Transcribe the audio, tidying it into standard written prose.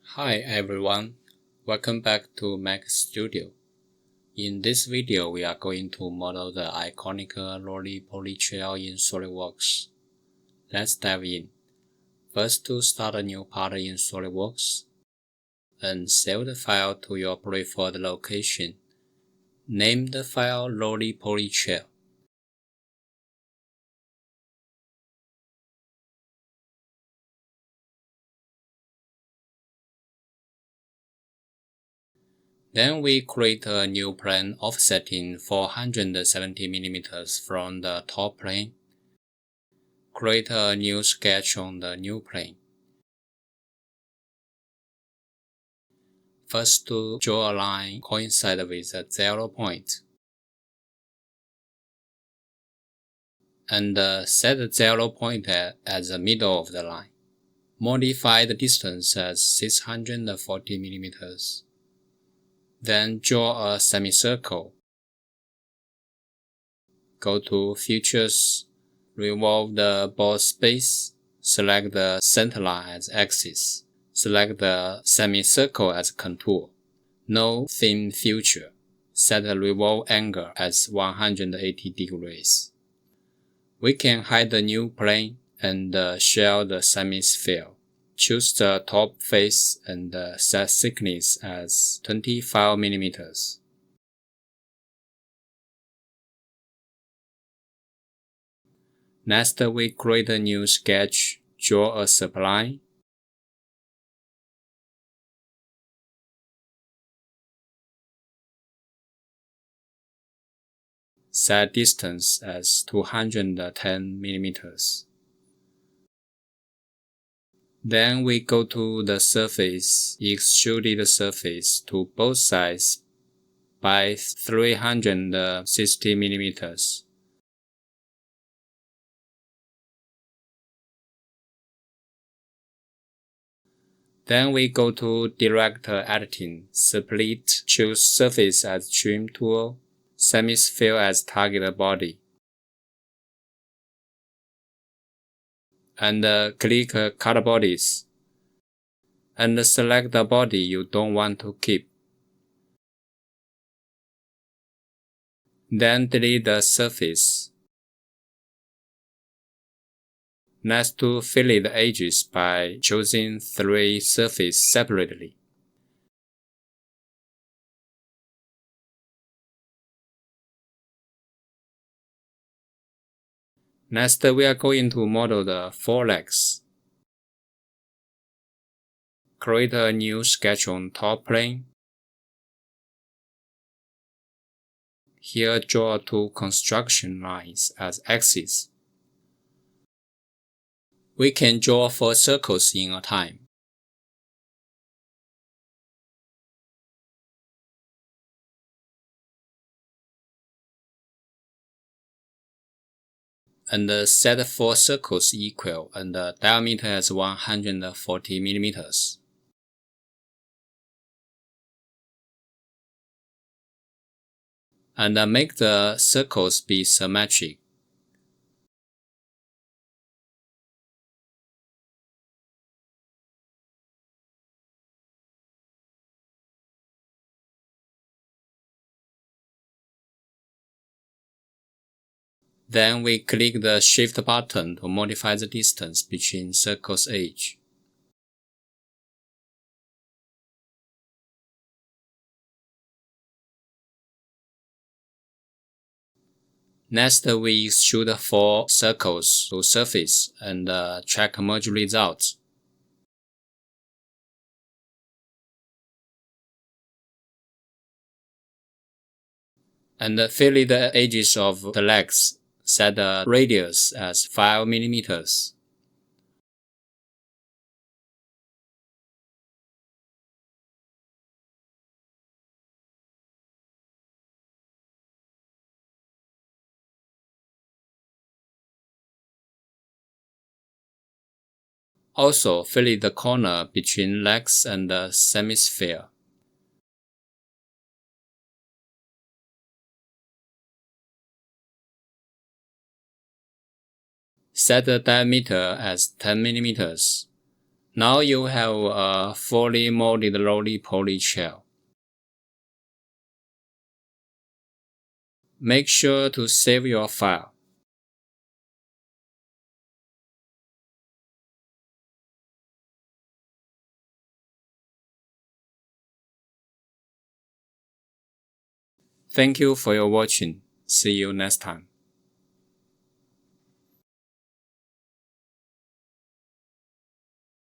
Hi everyone, welcome back to Mac Studio. In this video, we are going to model the iconic Roly Poly Chair in SolidWorks. Let's dive in. First, to start a new part in SolidWorks, and save the file to your preferred location. Name the file Roly Poly Chair. Then we create a new plane offsetting 470 mm from the top plane. Create a new sketch on the new plane. First, to draw a line coincide with the 0 point. And set the 0 point at the middle of the line. Modify the distance as 640 mm. Then draw a semicircle. Go to Features, revolve the ball space, select the center line as axis. Select the semicircle as contour. No thin feature. Set the revolve angle as 180 degrees. We can hide the new plane and shell the hemisphere. Choose the top face and set thickness as 25 mm. Next, we create a new sketch, draw a spline. Set distance as 210 mm. Then we go to the surface, extruded surface to both sides by 360 mm. Then we go to Direct Editing, Split, choose Surface as Trim tool, Hemisphere as Target Body. And click Cut Bodies. And select the body you don't want to keep. Then delete the surface. Next, to fillet the edges by choosing 3 surfaces separately. Next, we are going to model the 4 legs. Create a new sketch on top plane. Here, draw 2 construction lines as axes. We can draw 4 circles in a time. And set 4 circles equal and the diameter as 140 mm. And make the circles be symmetric. Then we click the Shift button to modify the distance between circles' edge. Next, we extrude 4 circles to surface and check merge results. And fillet the edges of the legs. Set the radius as 5 mm. Also, fillet the corner between legs and the hemisphere. Set the diameter as 10 mm. Now you have a fully molded Roly Poly Chair. Make sure to save your file. Thank you for your watching. See you next time.